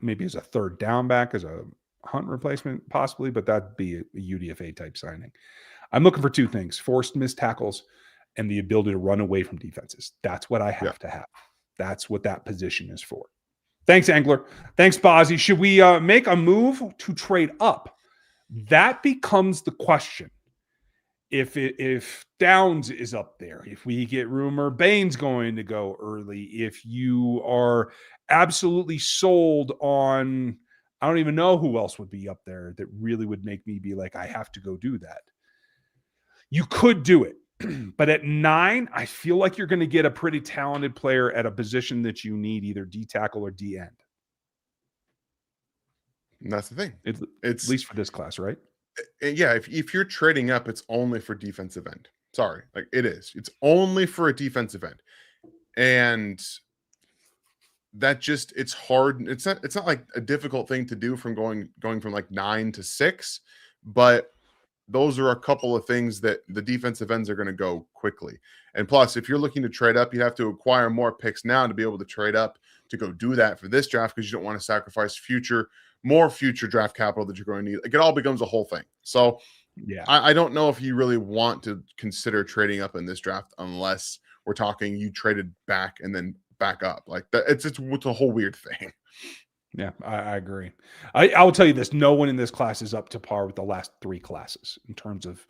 Maybe as a 3rd down back, as a Hunt replacement, possibly, but that'd be a UDFA type signing. I'm looking for 2 things: forced missed tackles and the ability to run away from defenses. That's what I have to have. That's what that position is for. Thanks, Angler. Thanks, Bozzy. Should we make a move to trade up? That becomes the question. if Downs is up there, if we get rumor Bain's going to go early, if you are absolutely sold on, I don't even know who else would be up there that really would make me be like, I have to go do that. You could do it. But at 9, I feel like you're going to get a pretty talented player at a position that you need, either D tackle or D end. And that's the thing. It's It's at least for this class, right? yeah, if you're trading up, it's only for defensive end. Sorry, like it is. It's only for a defensive end. And that just it's hard. It's not like a difficult thing to do from going from like 9 to 6, but those are a couple of things that the defensive ends are going to go quickly. And plus, if you're looking to trade up, you have to acquire more picks now to be able to trade up to go do that for this draft, because you don't want to sacrifice more future draft capital that you're going to need. Like, it all becomes a whole thing. So Yeah. I don't know if you really want to consider trading up in this draft unless we're talking you traded back and then back up. Like that, it's a whole weird thing. Yeah, I agree. I will tell you this: no one in this class is up to par with the last 3 classes in terms of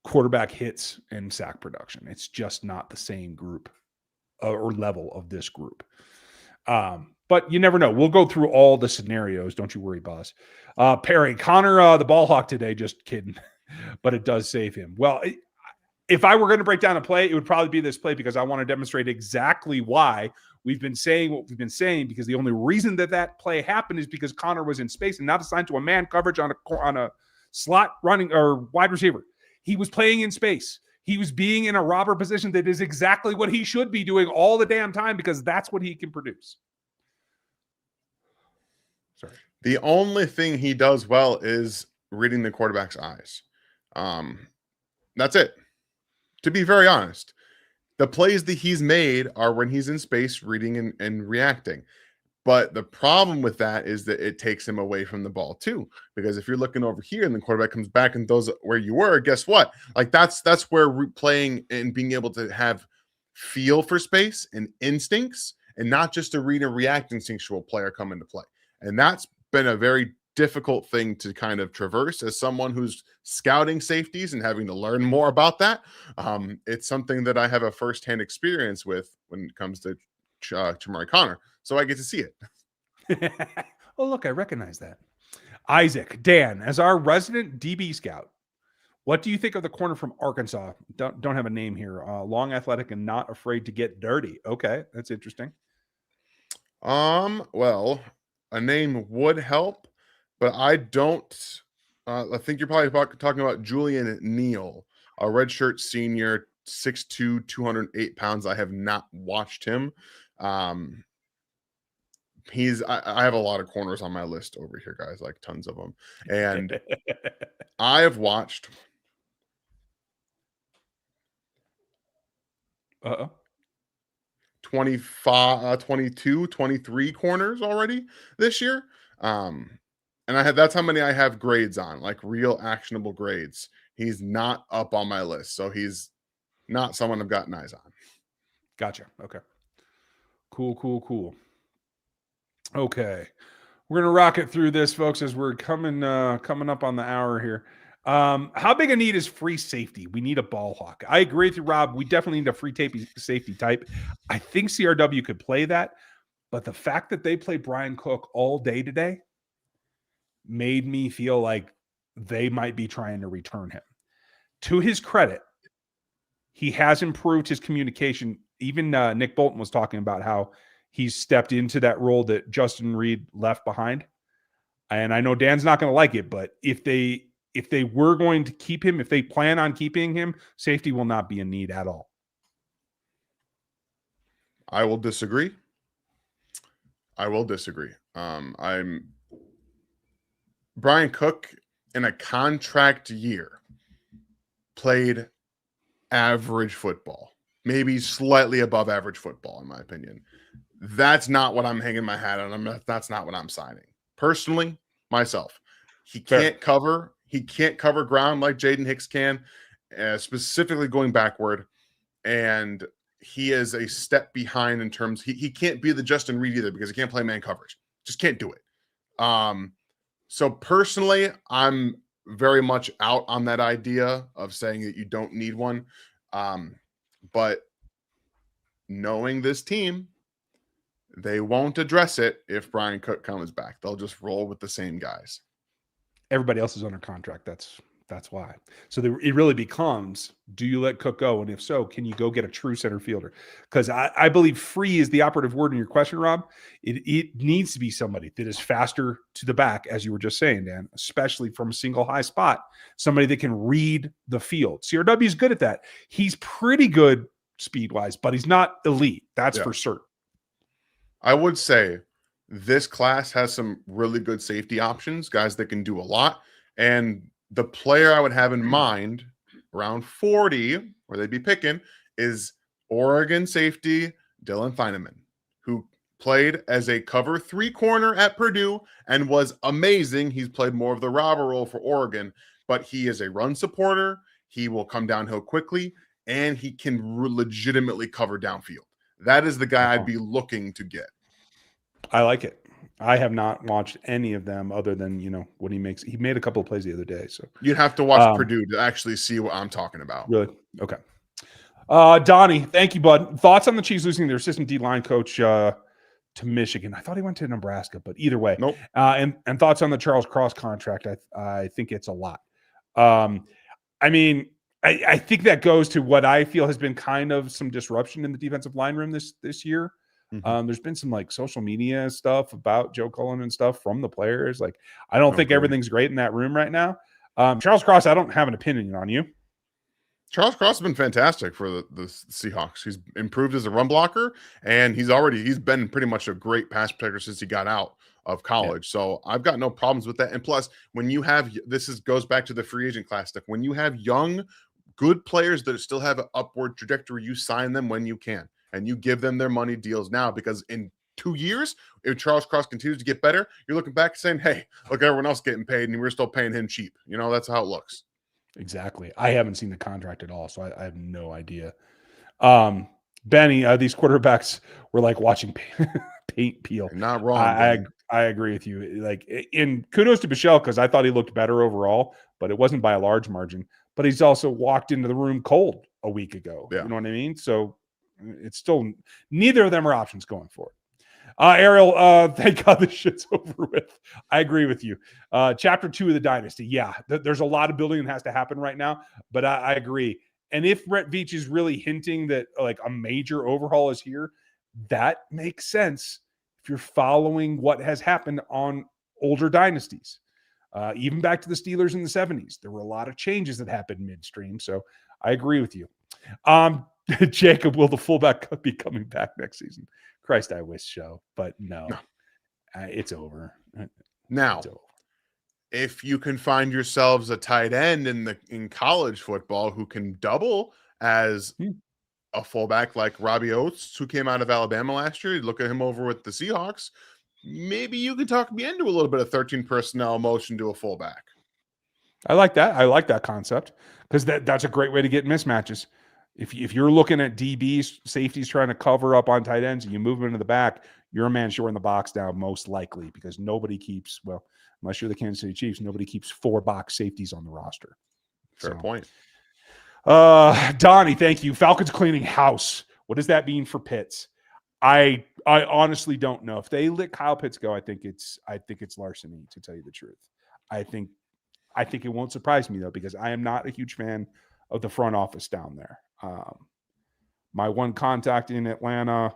quarterback hits and sack production. It's just not the same group or level of this group. But you never know. We'll go through all the scenarios. Don't you worry, boss. Perry, Connor, the ball hawk today. Just kidding, but it does save him. Well, if I were going to break down a play, it would probably be this play, because I want to demonstrate exactly why we've been saying what we've been saying, because the only reason that play happened is because Connor was in space and not assigned to a man coverage on a slot running or wide receiver. He was playing in space. He was being in a robber position that is exactly what he should be doing all the damn time, because that's what he can produce. Sorry. The only thing he does well is reading the quarterback's eyes. That's it. To be very honest, the plays that he's made are when he's in space reading and reacting. But the problem with that is that it takes him away from the ball too. Because if you're looking over here and the quarterback comes back and throws it where you were, guess what? Like that's where playing and being able to have feel for space and instincts, and not just a read and react instinctual player come into play. And that's been a very difficult thing to kind of traverse as someone who's scouting safeties and having to learn more about that. It's something that I have a firsthand experience with when it comes to Chamari Connor. So I get to see it. Oh, look, I recognize that. Isaac, Dan, as our resident DB scout, what do you think of the corner from Arkansas? Don't have a name here. Long, athletic, and not afraid to get dirty. Okay, that's interesting. Well, a name would help, but I don't. I think you're probably talking about Julian Neal, a redshirt senior, 6'2", 208 pounds. I have not watched him. I have a lot of corners on my list over here, guys, like tons of them. And I have watched 25, 22, 23 corners already this year. And that's how many I have grades on, like real actionable grades. He's not up on my list, so he's not someone I've gotten eyes on. Gotcha. Okay. Cool. Okay. We're gonna rock it through this, folks, as we're coming up on the hour here. How big a need is free safety? We need a ball hawk. I agree with you, Rob. We definitely need a free safety type. I think CRW could play that, but the fact that they played Brian Cook all day today made me feel like they might be trying to return him. To his credit, he has improved his communication. Even Nick Bolton was talking about how he's stepped into that role that Justin Reed left behind. And I know Dan's not going to like it, but if they were going to keep him, if they plan on keeping him, safety will not be a need at all. I will disagree. Brian Cook in a contract year played average football, maybe slightly above average football, in my opinion. That's not what I'm hanging my hat on. That's not what I'm signing. Personally, myself, he can't cover. He can't cover ground like Jaden Hicks can, specifically going backward. And he is a step behind in terms. He can't be the Justin Reed either, because he can't play man coverage. Just can't do it. So personally, I'm very much out on that idea of saying that you don't need one. But knowing this team, they won't address it if Brian Cook comes back. They'll just roll with the same guys. Everybody else is under contract. That's why. So it really becomes, do you let Cook go? And if so, can you go get a true center fielder? Because I believe free is the operative word in your question, Rob. It needs to be somebody that is faster to the back, as you were just saying, Dan, especially from a single high spot. Somebody that can read the field. CRW is good at that. He's pretty good speed-wise, but he's not elite. That's for certain. I would say this class has some really good safety options, guys that can do a lot. And the player I would have in mind around 40, where they'd be picking, is Oregon safety Dylan Theineman, who played as a cover 3 corner at Purdue and was amazing. He's played more of the robber role for Oregon, but he is a run supporter. He will come downhill quickly, and he can legitimately cover downfield. That is the guy I'd be looking to get. I like it. I have not watched any of them other than, what he makes. He made a couple of plays the other day. So you'd have to watch Purdue to actually see what I'm talking about. Really? Okay. Donnie, thank you, bud. Thoughts on the Chiefs losing their assistant D-line coach to Michigan? I thought he went to Nebraska, but either way. Nope. And thoughts on the Charles Cross contract? I think it's a lot. I mean, I think that goes to what I feel has been kind of some disruption in the defensive line room this year. Mm-hmm. There's been some social media stuff about Joe Cullen and stuff from the players. I don't think everything's great in that room right now. Charles Cross, I don't have an opinion on you. Charles Cross has been fantastic for the Seahawks. He's improved as a run blocker, and he's been pretty much a great pass protector since he got out of college. Yeah. So I've got no problems with that. And plus, when you have goes back to the free agent class stuff. When you have young, good players that still have an upward trajectory, you sign them when you can. And you give them their money deals now, because in 2 years, if Charles Cross continues to get better, you're looking back and saying, hey, look, everyone else getting paid and we're still paying him cheap. That's how it looks. Exactly. I haven't seen the contract at all, so I have no idea. Benny, these quarterbacks were like watching paint peel. You're not wrong. I agree with you. In kudos to Bichelle, because I thought he looked better overall, but it wasn't by a large margin. But he's also walked into the room cold a week ago. Yeah. You know what I mean? So it's still, neither of them are options going forward. Ariel, thank God this shit's over with. I agree with you. Chapter 2 of the dynasty. Yeah, there's a lot of building that has to happen right now, but I agree. And if Brett Veach is really hinting that a major overhaul is here, that makes sense if you're following what has happened on older dynasties. Even back to the Steelers in the 70s, there were a lot of changes that happened midstream. So I agree with you. Jacob, will the fullback be coming back next season? Christ, I wish so, but no. It's over. Now, it's over. If you can find yourselves a tight end in college football who can double as a fullback like Robbie Oates, who came out of Alabama last year, look at him over with the Seahawks, maybe you can talk me into a little bit of 13 personnel motion to a fullback. I like that. I like that concept, because that's a great way to get mismatches. If you're looking at DBs, safeties trying to cover up on tight ends, and you move them into the back, you're a man short in the box now, most likely, because nobody keeps, unless you're the Kansas City Chiefs, nobody keeps 4 box safeties on the roster. Fair point. Donnie, thank you. Falcons cleaning house. What does that mean for Pitts? I honestly don't know. If they let Kyle Pitts go, I think it's larceny, to tell you the truth. I think it won't surprise me, though, because I am not a huge fan of the front office down there. My one contact in Atlanta,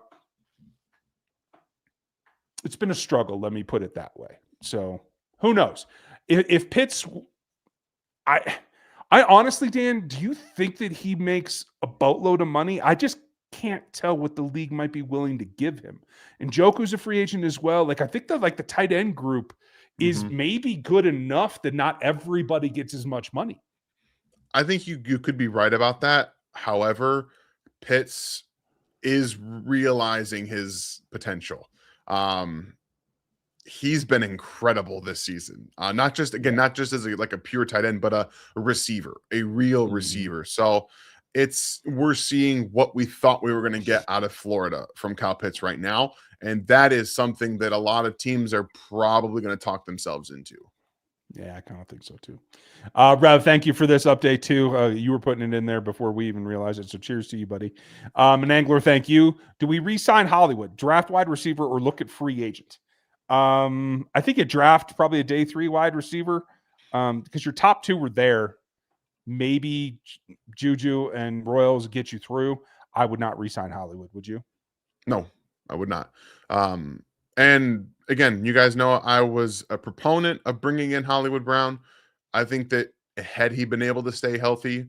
it's been a struggle, let me put it that way. So who knows? If Pitts, I honestly, Dan, do you think that he makes a boatload of money? I just can't tell what the league might be willing to give him. And Njoku's a free agent as well. I think that the tight end group is maybe good enough that not everybody gets as much money. I think you could be right about that. However, Pitts is realizing his potential. He's been incredible this season. Not just as a pure tight end, but a receiver, a real receiver. So we're seeing what we thought we were going to get out of Florida from Kyle Pitts right now. And that is something that a lot of teams are probably going to talk themselves into. Yeah, I kind of think so too. Rev, thank you for this update too. You were putting it in there before we even realized it. So cheers to you, buddy. An Angler, thank you. Do we re-sign Hollywood, draft wide receiver, or look at free agent? I think you draft probably a day 3 wide receiver because your top 2 were there. Maybe Juju and Royals get you through. I would not re-sign Hollywood. Would you? No, I would not. And again, you guys know I was a proponent of bringing in Hollywood Brown. I think that had he been able to stay healthy,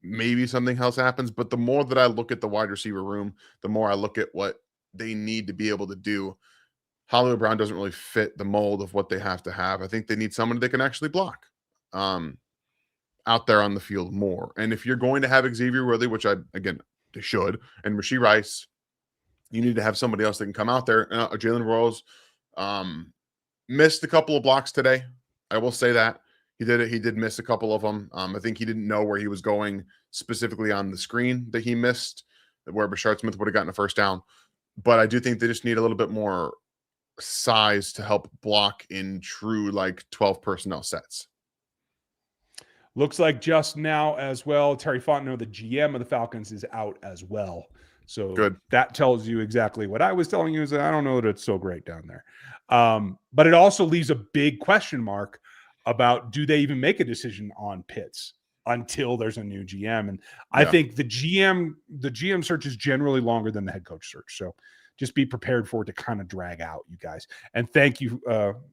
maybe something else happens. But the more that I look at the wide receiver room, the more I look at what they need to be able to do. Hollywood Brown doesn't really fit the mold of what they have to have. I think they need someone that can actually block out there on the field more. And if you're going to have Xavier Worthy, which they should, and Rashee Rice, you need to have somebody else that can come out there. Jalen Rose missed a couple of blocks today. I will say that. He did it. He did miss a couple of them. I think he didn't know where he was going specifically on the screen that he missed, where Bashard Smith would have gotten a first down. But I do think they just need a little bit more size to help block in true 12 personnel sets. Looks like just now as well, Terry Fontenot, the GM of the Falcons, is out as well. So good. That tells you exactly what I was telling you is that I don't know that it's so great down there. But it also leaves a big question mark about do they even make a decision on Pitts until there's a new GM. And I think the GM search is generally longer than the head coach search. So just be prepared for it to kind of drag out, you guys. And thank you,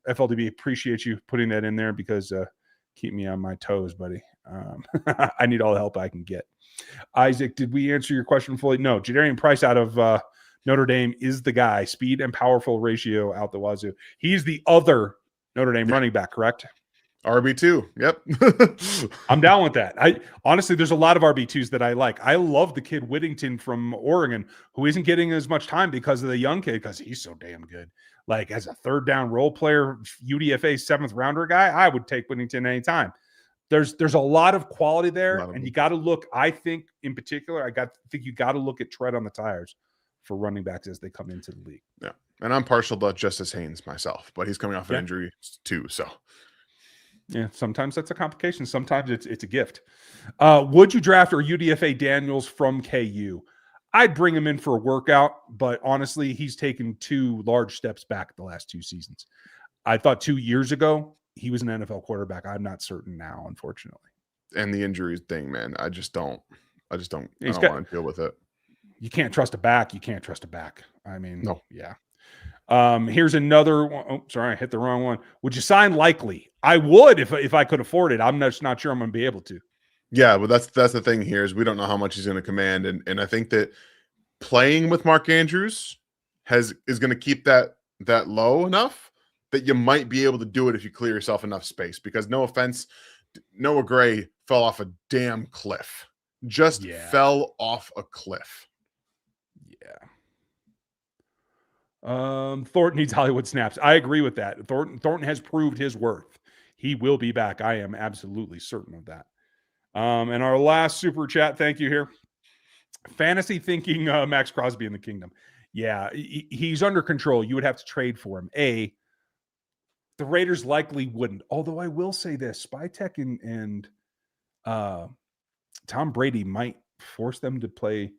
FLDB. Appreciate you putting that in there because keep me on my toes, buddy. I need all the help I can get. Isaac, did we answer your question fully? No. Jadarian Price out of Notre Dame is the guy. Speed and powerful ratio out the wazoo. He's the other Notre Dame running back, correct? RB2. Yep. I'm down with that. Honestly, there's a lot of RB2s that I like. I love the kid Whittington from Oregon, who isn't getting as much time because of the young kid, because he's so damn good. Like as a third down role player, UDFA 7th rounder guy, I would take Whittington anytime. There's a lot of quality there, and you got to look. I think in particular, think you got to look at tread on the tires for running backs as they come into the league. Yeah, and I'm partial to Justice Haynes myself, but he's coming off an injury too. So yeah, sometimes that's a complication. Sometimes it's a gift. Would you draft or UDFA Daniels from KU? I'd bring him in for a workout, but honestly, he's taken 2 large steps back the last 2 seasons. I thought 2 years ago he was an NFL quarterback. I'm not certain now, unfortunately. And the injuries thing, man, I don't want to deal with it. You can't trust a back. You can't trust a back. I mean, no. Yeah. Here's another one. Oh, sorry, I hit the wrong one. Would you sign Likely? I would if I could afford it. I'm just not sure I'm going to be able to. Yeah, but that's the thing here is we don't know how much he's going to command, and I think that playing with Mark Andrews is going to keep that low enough that you might be able to do it if you clear yourself enough space. Because no offense, Noah Gray fell off a damn cliff. Just fell off a cliff. Yeah. Thornton needs Hollywood snaps. I agree with that. Thornton has proved his worth. He will be back. I am absolutely certain of that. And our last super chat, thank you here. Fantasy thinking Max Crosby in the kingdom. Yeah, he's under control. You would have to trade for him. The Raiders likely wouldn't. Although I will say this, Spytech and Tom Brady might force them to play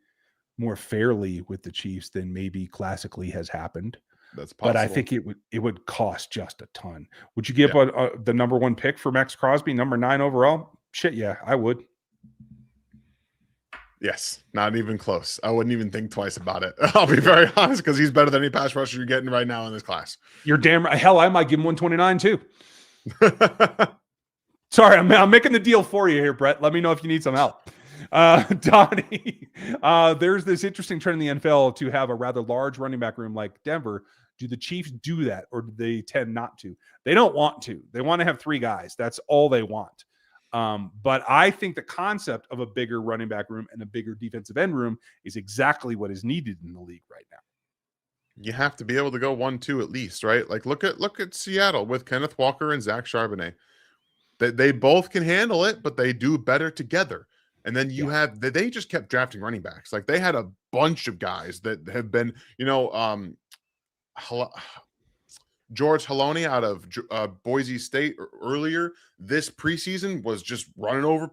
more fairly with the Chiefs than maybe classically has happened. That's possible. But I think it would cost just a ton. Would you give the number 1 pick for Max Crosby, number 9 overall? Shit, yeah, I would. Yes, not even close. I wouldn't even think twice about it. I'll be very honest, because he's better than any pass rusher you're getting right now in this class. You're damn right. Hell, I might give him 129 too. Sorry, I'm making the deal for you here, Brett. Let me know if you need some help. Donnie, there's this interesting trend in the NFL to have a rather large running back room like Denver. Do the Chiefs do that, or do they tend not to? They don't want to. They want to have 3 guys. That's all they want. But I think the concept of a bigger running back room and a bigger defensive end room is exactly what is needed in the league right now. You have to be able to go 1-2 at least, right? Like look at Seattle with Kenneth Walker and Zach Charbonnet. They both can handle it, but they do better together. And then they just kept drafting running backs. Like they had a bunch of guys that have been, George Haloni out of Boise State earlier this preseason was just running over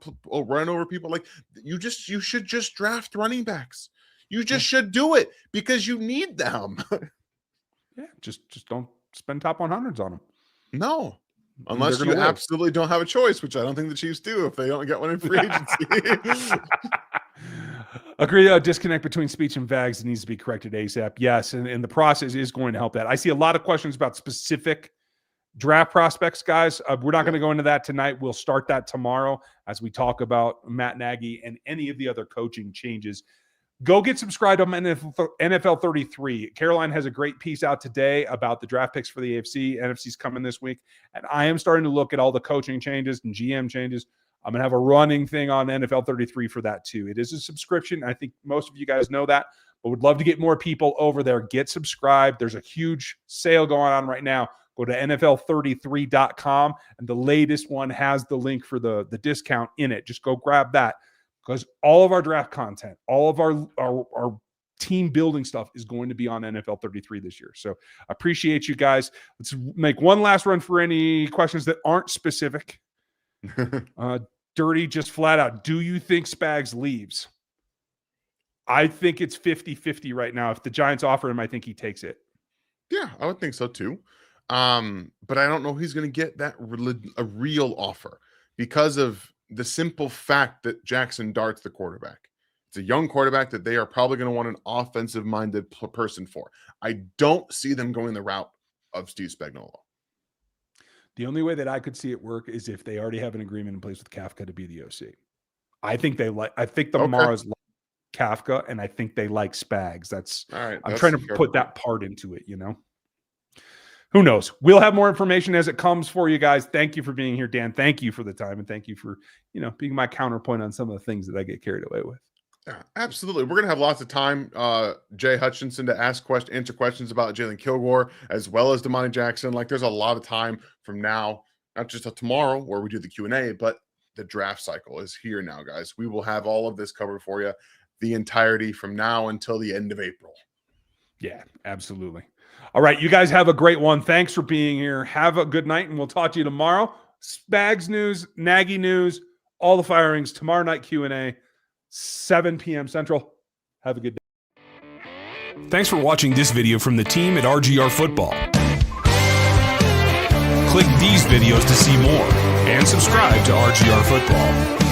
people. Like you should just draft running backs. You just should do it because you need them. Yeah, just don't spend top 100s on them. No, unless you absolutely don't have a choice, which I don't think the Chiefs do if they don't get one in free agency. Agree. Disconnect between speech and vags needs to be corrected ASAP. Yes, and the process is going to help that. I see a lot of questions about specific draft prospects, guys. We're not going to go into that tonight. We'll start that tomorrow as we talk about Matt Nagy and any of the other coaching changes. Go get subscribed on NFL 33. Caroline has a great piece out today about the draft picks for the AFC. NFC's coming this week. And I am starting to look at all the coaching changes and GM changes. I'm going to have a running thing on NFL 33 for that too. It is a subscription. I think most of you guys know that, but would love to get more people over there. Get subscribed. There's a huge sale going on right now. Go to NFL33.com, and the latest one has the link for the discount in it. Just go grab that, because all of our draft content, all of our team building stuff is going to be on NFL 33 this year. So appreciate you guys. Let's make one last run for any questions that aren't specific. Dirty, just flat out, do you think Spags leaves? I think it's 50-50 right now. If the Giants offer him, I think he takes it. Yeah, I would think so too. But I don't know he's going to get that a real offer because of the simple fact that Jackson Dart's the quarterback. It's a young quarterback that they are probably going to want an offensive-minded person for. I don't see them going the route of Steve Spagnuolo. The only way that I could see it work is if they already have an agreement in place with Kafka to be the OC. I think the Mars like Kafka, and I think they like Spags. That's all right. I'm trying to put that part into it, Who knows? We'll have more information as it comes for you guys. Thank you for being here, Dan. Thank you for the time, and thank you for, being my counterpoint on some of the things that I get carried away with. Yeah, absolutely. We're going to have lots of time, Jay Hutchinson, to answer questions about Jalen Kilgore as well as Damani Jackson. Like, there's a lot of time from now, not just tomorrow where we do the Q&A, but the draft cycle is here now, guys. We will have all of this covered for you, the entirety from now until the end of April. Yeah, absolutely. All right, you guys have a great one. Thanks for being here. Have a good night, and we'll talk to you tomorrow. Spags news, Nagy news, all the firings, tomorrow night Q&A. 7 p.m. Central. Have a good day. Thanks for watching this video from the team at RGR Football. Click these videos to see more and subscribe to RGR Football.